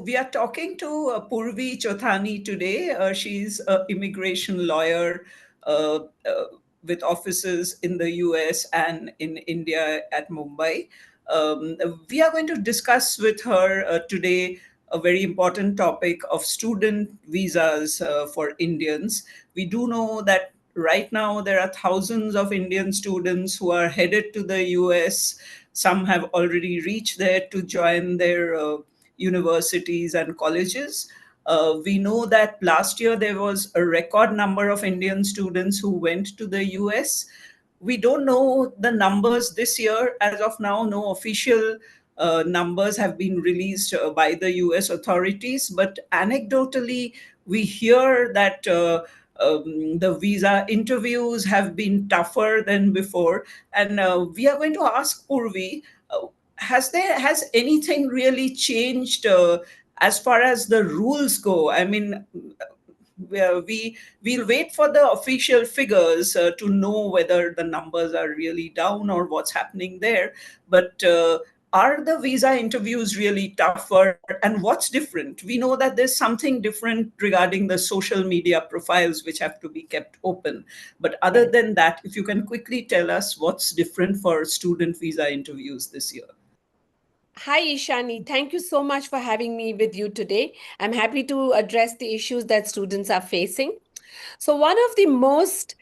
we are talking to Poorvi Chothani today. She's an immigration lawyer uh, uh, with offices in the US and in India at Mumbai. Um, we are going to discuss with her today a very important topic of student visas for Indians. We do know that right now there are thousands of Indian students who are headed to the US. Some have already reached there to join their universities and colleges. We know that last year there was a record number of Indian students who went to the US. We don't know the numbers this year. As of now, no official numbers have been released by the US authorities, but anecdotally, we hear that the visa interviews have been tougher than before. And we are going to ask Purvi, has anything really changed as far as the rules go? I mean, we'll wait for the official figures to know whether the numbers are really down or what's happening there. But are the visa interviews really tougher, and what's different? We know that there's something different regarding the social media profiles which have to be kept open. But other Right. than that, if you can quickly tell us what's different for student visa interviews this year. Hi, Ishani. Thank you so much for having me with you today. I'm happy to address the issues that students are facing. So, one of the most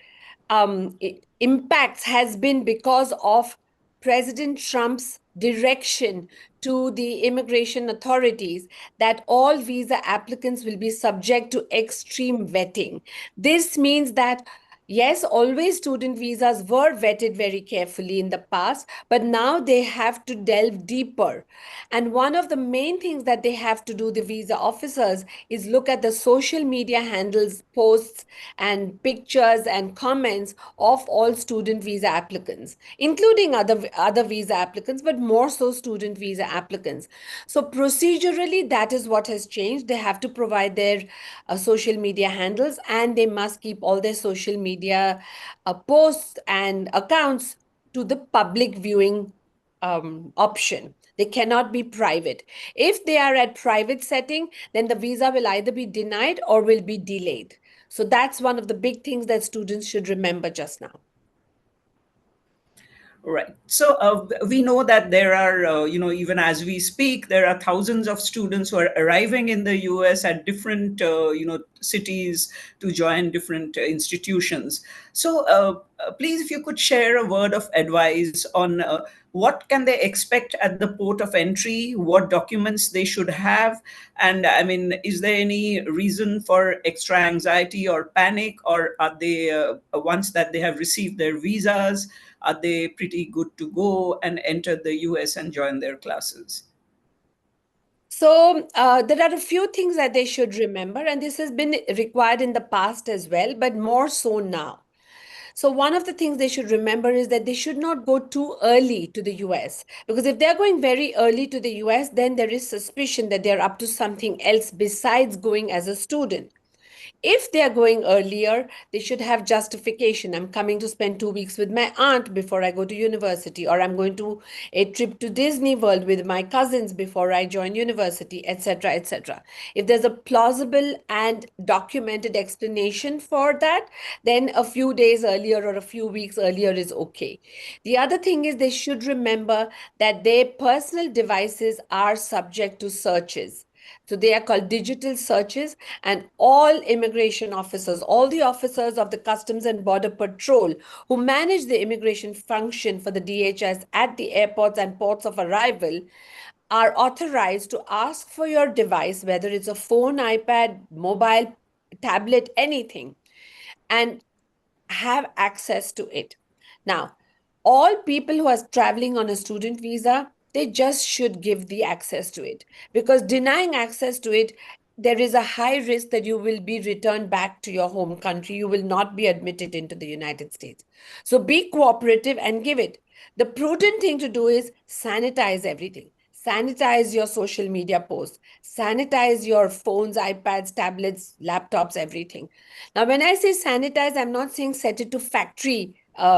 impacts has been because of President Trump's direction to the immigration authorities that all visa applicants will be subject to extreme vetting. This means that yes, always student visas were vetted very carefully in the past, but now they have to delve deeper. And one of the main things that they have to do, the visa officers, is look at the social media handles, posts, and pictures and comments of all student visa applicants, including other visa applicants, but more so student visa applicants. So procedurally, that is what has changed. They have to provide their social media handles, and they must keep all their social media posts and accounts to the public viewing option. They cannot be private. If they are at private setting, then the visa will either be denied or will be delayed. So that's one of the big things that students should remember just now. Right. So we know that there are, even as we speak, there are thousands of students who are arriving in the US at different, cities to join different institutions. So please, if you could share a word of advice on what can they expect at the port of entry, what documents they should have, and I mean, is there any reason for extra anxiety or panic, or are they once that they have received their visas? Are they pretty good to go and enter the US and join their classes? So there are a few things that they should remember, and this has been required in the past as well, but more so now. So, one of the things they should remember is that they should not go too early to the US. Because if they're going very early to the US, then there is suspicion that they're up to something else besides going as a student. If they are going earlier, they should have justification. I'm coming to spend 2 weeks with my aunt before I go to university, or I'm going to a trip to Disney World with my cousins before I join university, etc., etc. If there's a plausible and documented explanation for that, then a few days earlier or a few weeks earlier is okay. The other thing is they should remember that their personal devices are subject to searches. So they are called digital searches, and all immigration officers, all the officers of the Customs and Border Patrol who manage the immigration function for the DHS at the airports and ports of arrival are authorized to ask for your device, whether it's a phone, iPad, mobile, tablet, anything, and have access to it. Now, all people who are traveling on a student visa, they just should give the access to it, because denying access to it, there is a high risk that you will be returned back to your home country. You will not be admitted into the United States. So be cooperative and give it. The prudent thing to do is sanitize everything. Sanitize your social media posts, sanitize your phones, iPads, tablets, laptops, everything. Now, when I say sanitize, I'm not saying set it to factory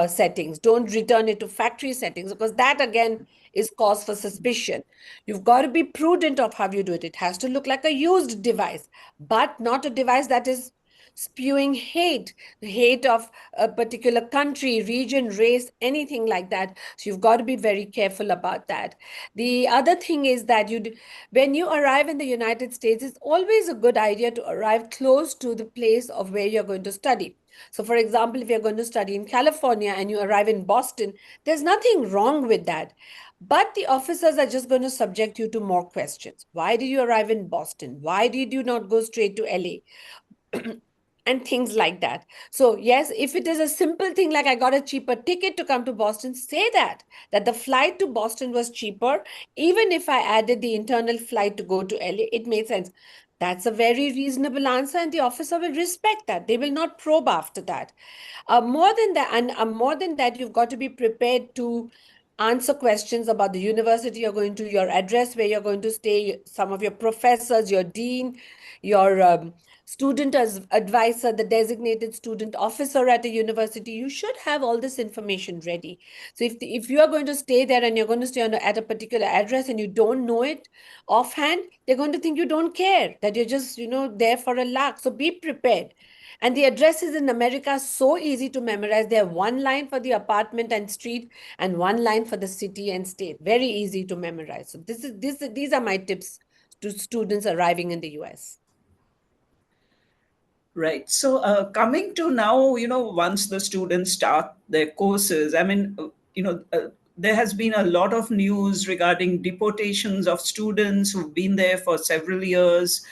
settings. Don't return it to factory settings, because that again is cause for suspicion. You've got to be prudent of how you do it. It has to look like a used device, but not a device that is spewing hate of a particular country, region, race, anything like that. So you've got to be very careful about that. The other thing is that when you arrive in the United States, it's always a good idea to arrive close to the place of where you're going to study. So, for example, if you're going to study in California and you arrive in Boston, there's nothing wrong with that. But the officers are just going to subject you to more questions. Why did you arrive in Boston? Why did you not go straight to LA? And things like that. So yes, if it is a simple thing like I got a cheaper ticket to come to Boston, say that the flight to Boston was cheaper, even if I added the internal flight to go to LA, it made sense. That's a very reasonable answer, and the officer will respect that. They will not probe after that. More than that, you've got to be prepared to answer questions about the university you're going to, your address, where you're going to stay, some of your professors, your dean, your student as advisor, the designated student officer at a university. You should have all this information ready. So if you are going to stay there and you're going to stay at a particular address and you don't know it offhand, they're going to think you don't care, that you're just, there for a lark. So be prepared. And the addresses in America are so easy to memorize. They have one line for the apartment and street and one line for the city and state. Very easy to memorize. So these are my tips to students arriving in the US. Right. So, coming to now, once the students start their courses, I mean, there has been a lot of news regarding deportations of students who've been there for several years.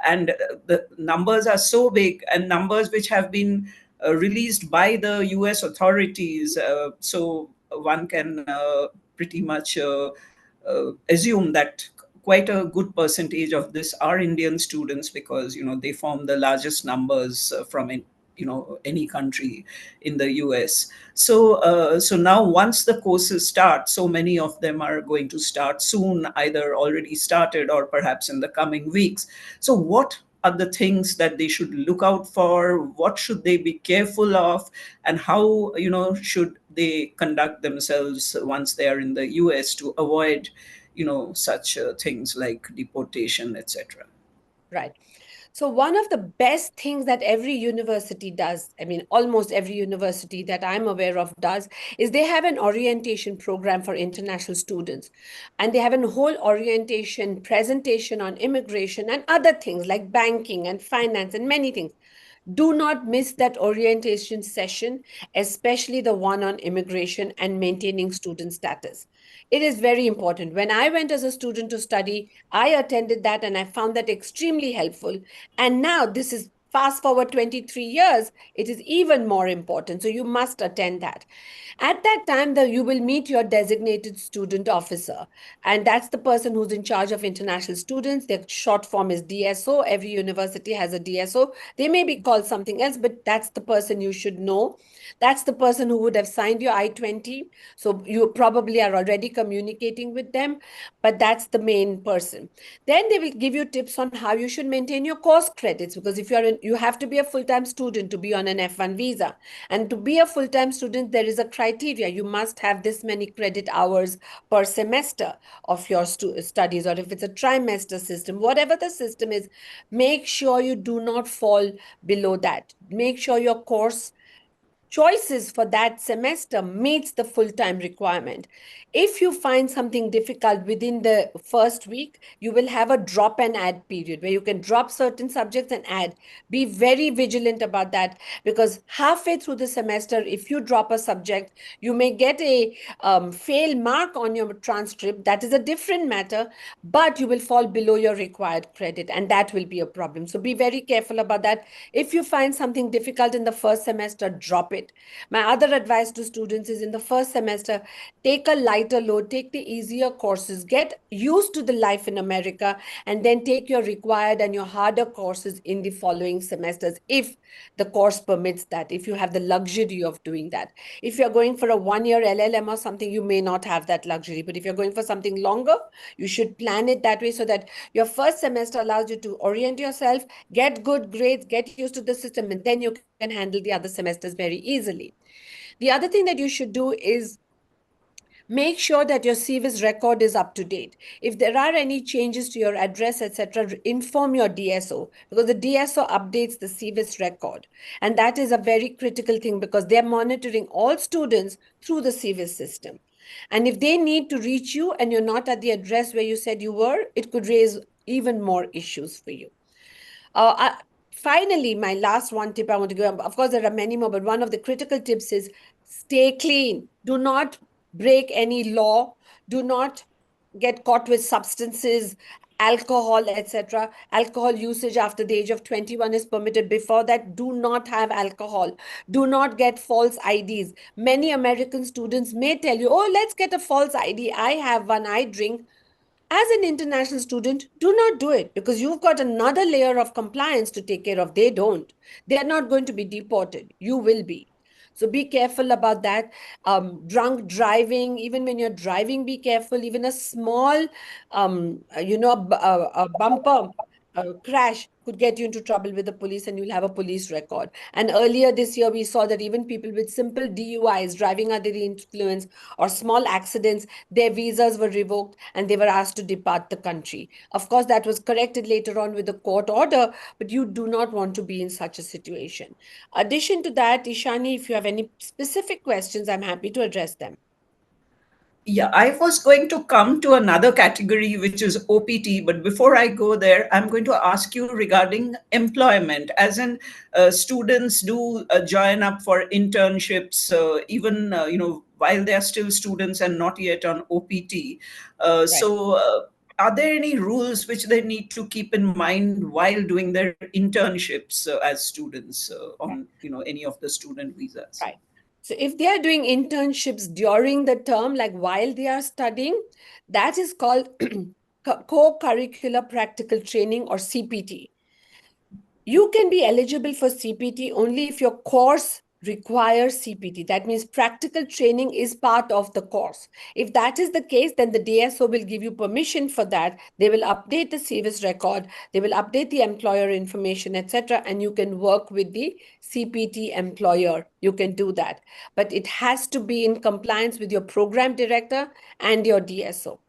And the numbers are so big, and numbers which have been released by the US authorities. So, one can pretty much assume that quite a good percentage of this are Indian students, because they form the largest numbers from any country in the US. So now once the courses start, so many of them are going to start soon, either already started or perhaps in the coming weeks. So what are the things that they should look out for? What should they be careful of? And how should they conduct themselves once they are in the US to avoid such things like deportation, etc.? Right. So, one of the best things that every university does, I mean, almost every university that I'm aware of does, is they have an orientation program for international students. And they have a whole orientation presentation on immigration and other things like banking and finance and many things. Do not miss that orientation session, especially the one on immigration and maintaining student status. It is very important. When I went as a student to study, I attended that and I found that extremely helpful. And now this is fast forward 23 years, it is even more important. So you must attend that. At that time, you will meet your designated student officer, and that's the person who's in charge of international students. Their short form is DSO. Every university has a DSO. They may be called something else, but that's the person you should know. That's the person who would have signed your I-20. So you probably are already communicating with them, but that's the main person. Then they will give you tips on how you should maintain your course credits, because if you have to be a full-time student to be on an F1 visa. And to be a full-time student, there is a criteria. You must have this many credit hours per semester of your studies, or if it's a trimester system, whatever the system is, make sure you do not fall below that. Make sure your course choices for that semester meets the full-time requirement. If you find something difficult within the first week, you will have a drop and add period where you can drop certain subjects and add. Be very vigilant about that, because halfway through the semester, if you drop a subject, you may get a fail mark on your transcript. That is a different matter, but you will fall below your required credit, and that will be a problem. So be very careful about that. If you find something difficult in the first semester, drop it. My other advice to students is, in the first semester, take a lighter load, take the easier courses, get used to the life in America, and then take your required and your harder courses in the following semesters, if the course permits that, if you have the luxury of doing that. If you're going for a 1-year LLM or something, you may not have that luxury. But if you're going for something longer, you should plan it that way, so that your first semester allows you to orient yourself, get good grades, get used to the system, and then you can handle the other semesters very easily. The other thing that you should do is make sure that your CVIS record is up to date. If there are any changes to your address, etc., inform your DSO, because the DSO updates the CVIS record. And that is a very critical thing because they're monitoring all students through the CVIS system. And if they need to reach you and you're not at the address where you said you were, it could raise even more issues for you. Finally, my last one tip I want to give, of course, there are many more, but one of the critical tips is stay clean. Do not break any law. Do not get caught with substances, alcohol, etc. Alcohol usage after the age of 21 is permitted. Before that, do not have alcohol. Do not get false IDs. Many American students may tell you, oh, let's get a false ID. I have one, I drink. As an international student, do not do it because you've got another layer of compliance to take care of. They don't. They are not going to be deported. You will be. So be careful about that. Drunk driving, even when you're driving, be careful. Even a small, a bumper crash could get you into trouble with the police and you'll have a police record. And earlier this year, we saw that even people with simple DUIs, driving under the influence, or small accidents, their visas were revoked and they were asked to depart the country. Of course, that was corrected later on with a court order, but you do not want to be in such a situation. Addition to that, Ishani, if you have any specific questions, I'm happy to address them. Yeah, I was going to come to another category, which is OPT. But before I go there, I'm going to ask you regarding employment, as in students do join up for internships, even while they are still students and not yet on OPT. Right. Are there any rules which they need to keep in mind while doing their internships as students on any of the student visas? Right. So if they are doing internships during the term, like while they are studying, that is called co-curricular practical training, or CPT. You can be eligible for CPT only if your course requires CPT. That means practical training is part of the course. If that is the case, then the DSO will give you permission for that. They will update the service record, they will update the employer information, etc. And you can work with the CPT employer. You can do that. But it has to be in compliance with your program director and your DSO.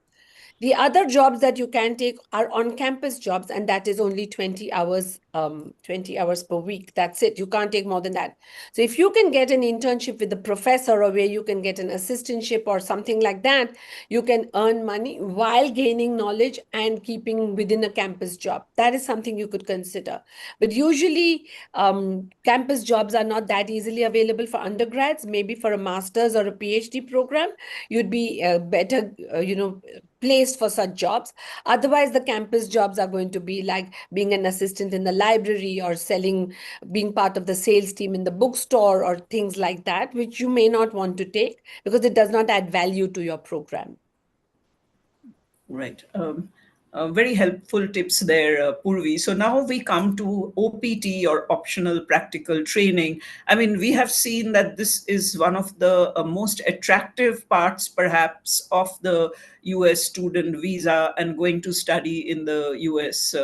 The other jobs that you can take are on-campus jobs, and that is only 20 hours per week. That's it. You can't take more than that. So if you can get an internship with a professor, or where you can get an assistantship or something like that, you can earn money while gaining knowledge and keeping within a campus job. That is something you could consider. But usually, campus jobs are not that easily available for undergrads. Maybe for a master's or a PhD program, you'd be better, placed for such jobs. Otherwise, the campus jobs are going to be like being an assistant in the library, or selling, being part of the sales team in the bookstore, or things like that, which you may not want to take because it does not add value to your program. Right. Very helpful tips there, Purvi. So now we come to OPT, or optional practical training. I mean, we have seen that this is one of the most attractive parts, perhaps, of the US student visa and going to study in the US.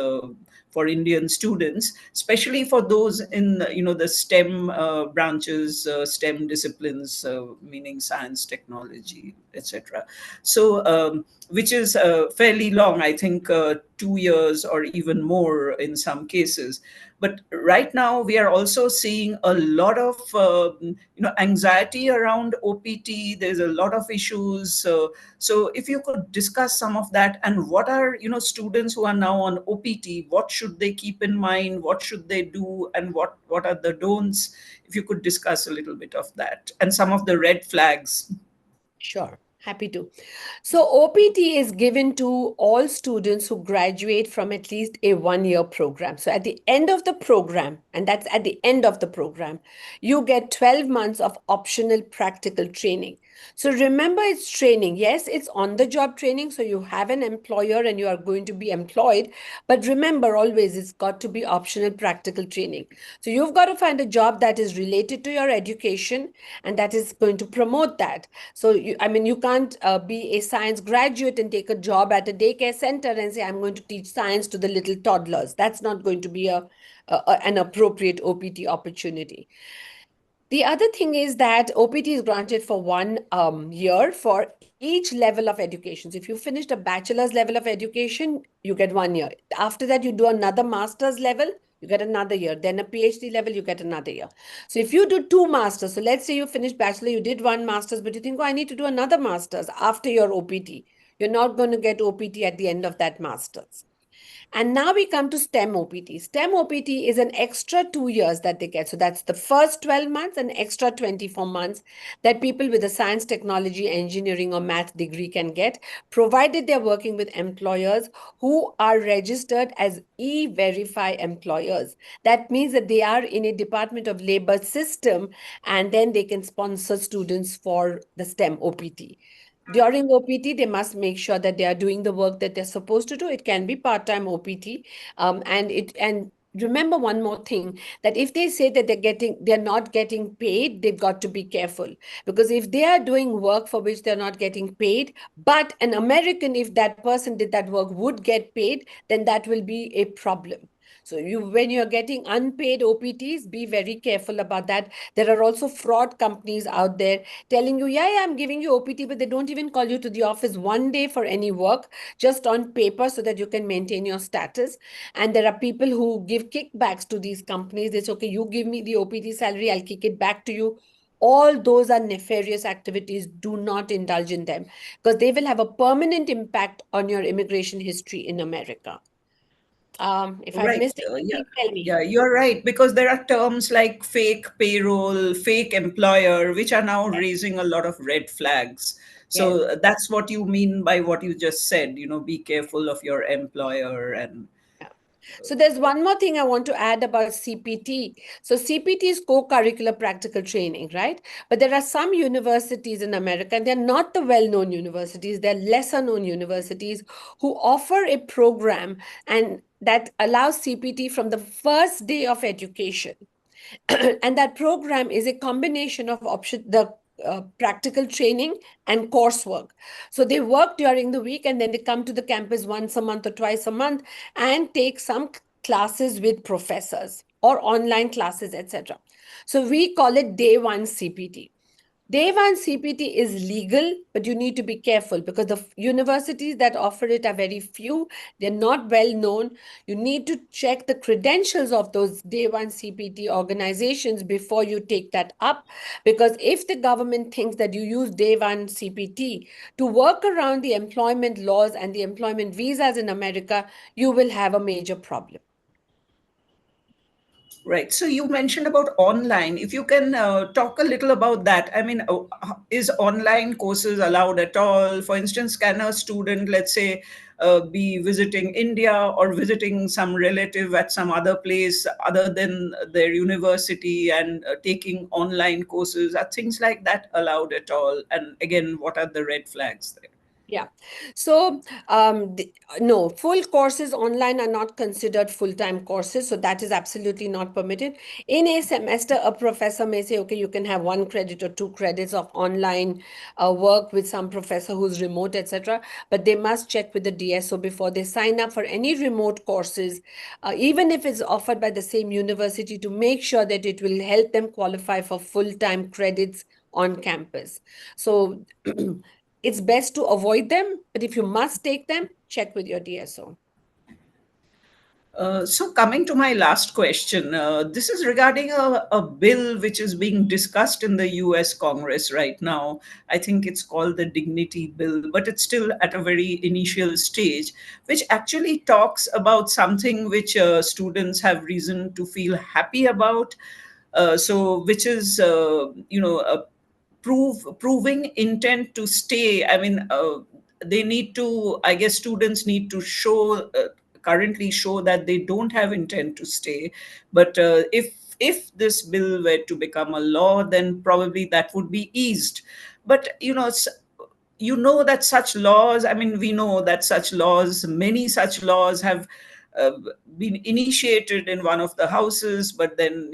For Indian students, especially for those in the STEM branches, STEM disciplines, meaning science, technology, etc. So, which is fairly long, I think 2 years or even more in some cases. But right now, we are also seeing a lot of anxiety around OPT. There's a lot of issues. So if you could discuss some of that, and what are students who are now on OPT, what should they keep in mind? What should they do, and what are the don'ts? If you could discuss a little bit of that and some of the red flags. Sure, happy to. So, OPT is given to all students who graduate from at least a 1 year program. So, at the end of the program, and that's at the end of the program, you get 12 months of optional practical training. So, remember, it's training. Yes, it's on the job training. So, you have an employer and you are going to be employed. But remember, always, it's got to be optional practical training. So, you've got to find a job that is related to your education and that is going to promote that. So, you can't be a science graduate and take a job at a daycare center and say, I'm going to teach science to the little toddlers. That's not going to be an appropriate OPT opportunity. The other thing is that OPT is granted for 1 year for each level of education. So if you finished a bachelor's level of education, you get 1 year. After that, you do another master's level, you get another year. Then a PhD level, you get another year. So if you do two masters, so let's say you finished bachelor, you did one master's, but you think, oh, I need to do another master's after your OPT. You're not going to get OPT at the end of that master's. And now we come to STEM OPT. STEM OPT is an extra 2 years that they get. So that's the first 12 months and extra 24 months that people with a science, technology, engineering, or math degree can get, provided they're working with employers who are registered as e-verify employers. That means that they are in a Department of Labor system, and then they can sponsor students for the STEM OPT. During OPT, they must make sure that they are doing the work that they're supposed to do. It can be part-time OPT, and remember one more thing, that if they say that they're not getting paid, they've got to be careful, because if they are doing work for which they're not getting paid, but an American, if that person did that work, would get paid, then that will be a problem. So when you're getting unpaid OPTs, be very careful about that. There are also fraud companies out there telling you, yeah, yeah, I'm giving you OPT, but they don't even call you to the office one day for any work, just on paper so that you can maintain your status. And there are people who give kickbacks to these companies. It's okay, you give me the OPT salary, I'll kick it back to you. All those are nefarious activities. Do not indulge in them, because they will have a permanent impact on your immigration history in America. If I've Right. missed Yeah. anything, tell me. Yeah, you're right. Because there are terms like fake payroll, fake employer, which are now raising a lot of red flags. Yes. So that's what you mean by what you just said, be careful of your employer. And Yeah. So there's one more thing I want to add about CPT. So CPT is co-curricular practical training, right? But there are some universities in America, and they're not the well-known universities, they're lesser known universities who offer a program and that allows CPT from the first day of education. And that program is a combination of the practical training and coursework. So they work during the week, and then they come to the campus once a month or twice a month and take some classes with professors or online classes, etc. So we call it day one CPT. Day one CPT is legal, but you need to be careful because the universities that offer it are very few. They're not well known. You need to check the credentials of those day one CPT organizations before you take that up. Because if the government thinks that you use day one CPT to work around the employment laws and the employment visas in America, you will have a major problem. right. So you mentioned about online. If you can talk a little about that. I mean, is online courses allowed at all? For instance, can a student, let's say, be visiting India or visiting some relative at some other place other than their university and taking online courses? Are things like that allowed at all? And again, what are the red flags there? Yeah. So, no, full courses online are not considered full-time courses. So that is absolutely not permitted. In a semester, a professor may say, okay, you can have 1 credit or 2 credits of online work with some professor who's remote, etc. But they must check with the DSO before they sign up for any remote courses, even if it's offered by the same university, to make sure that it will help them qualify for full-time credits on campus. So, it's best to avoid them, but if you must take them, check with your DSO. So coming to my last question, this is regarding a bill which is being discussed in the US Congress right now. I think it's called the Dignity Bill, but it's still at a very initial stage, which actually talks about something which students have reason to feel happy about. So, which is, a proving intent to stay. I mean, they need to, I guess students need to currently show that they don't have intent to stay. But if this bill were to become a law, then probably that would be eased. But that such laws, I mean, we know that such laws, many such laws have uh, been initiated in one of the houses, but then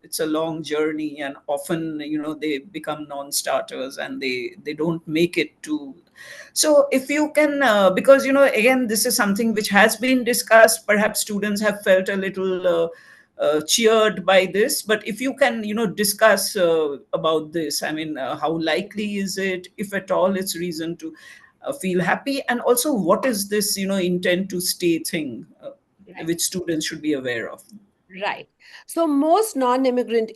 it's a long journey, and often they become non-starters and they don't make it to. So if you can, because again, this is something which has been discussed. Perhaps students have felt a little cheered by this. But if you can, discuss about this, I mean, how likely is it, if at all, it's reason to feel happy, and also what is this, intent to stay thing, Right. which students should be aware of. Right. So most non-immigrant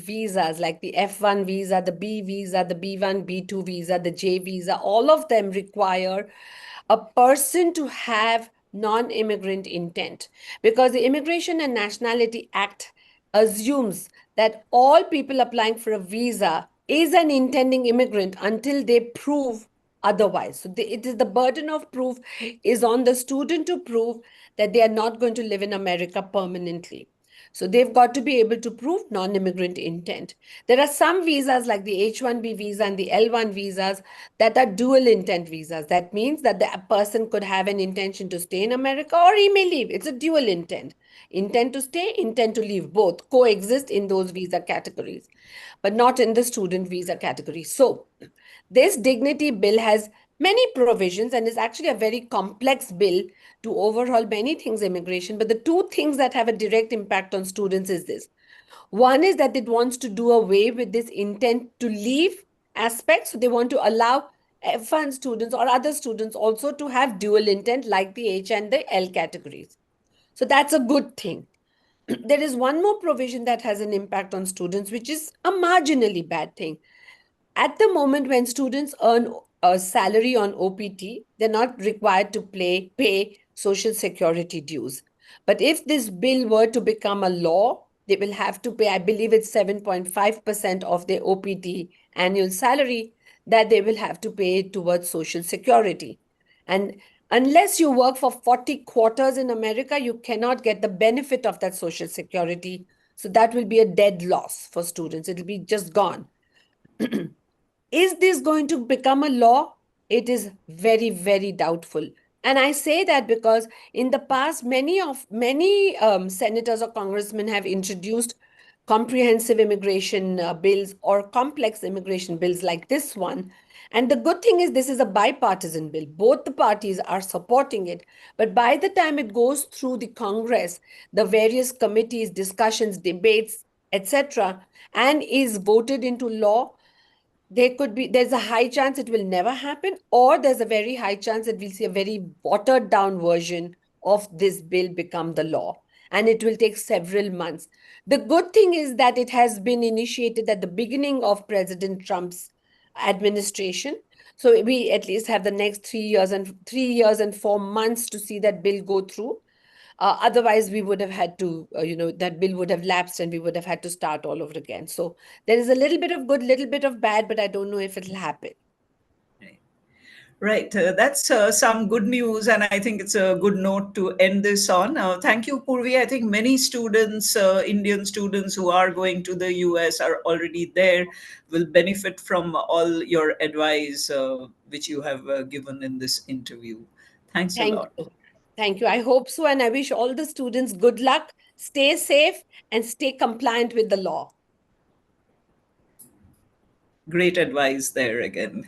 visas like the F1 visa, the B visa, the B1, B2 visa, the J visa, all of them require a person to have non-immigrant intent, because the Immigration and Nationality Act assumes that all people applying for a visa is an intending immigrant until they prove otherwise. So it is the burden of proof is on the student to prove that they are not going to live in America permanently. So they've got to be able to prove non-immigrant intent. There are some visas like the H-1B visa and the L-1 visas that are dual intent visas. That means that the person could have an intention to stay in America or he may leave. It's a dual intent. Intent to stay, intent to leave, both coexist in those visa categories, but not in the student visa category. So this dignity bill has many provisions and is actually a very complex bill to overhaul many things immigration. But the two things that have a direct impact on students is this. One is that it wants to do away with this intent to leave aspect. So they want to allow F1 students or other students also to have dual intent like the H and the L categories. So that's a good thing. There is one more provision that has an impact on students, which is a marginally bad thing. At the moment, when students earn a salary on OPT, they're not required to pay social security dues. But if this bill were to become a law, they will have to pay, I believe it's 7.5% of their OPT annual salary that they will have to pay towards social security. And unless you work for 40 quarters in America, you cannot get the benefit of that social security. So that will be a dead loss for students. It'll be just gone. Is this going to become a law? It is very, very doubtful. And I say that because in the past, many senators or congressmen have introduced comprehensive immigration bills or complex immigration bills like this one. And the good thing is this is a bipartisan bill. Both the parties are supporting it. But by the time it goes through the Congress, the various committees, discussions, debates, etc., and is voted into law, there's a high chance it will never happen, or there's a very high chance that we'll see a very watered down version of this bill become the law, and it will take several months. The good thing is that it has been initiated at the beginning of President Trump's administration. So we at least have the next 3 years and 4 months to see that bill go through. Otherwise, we would have had to, that bill would have lapsed and we would have had to start all over again. So there is a little bit of good, little bit of bad, but I don't know if it'll happen. Right. That's some good news, and I think it's a good note to end this on. Thank you, Purvi. I think many students, Indian students who are going to the US, are already there, will benefit from all your advice, which you have given in this interview. Thanks a Thank lot. you. Thank you. I hope so. And I wish all the students good luck, stay safe, and stay compliant with the law. Great advice there again.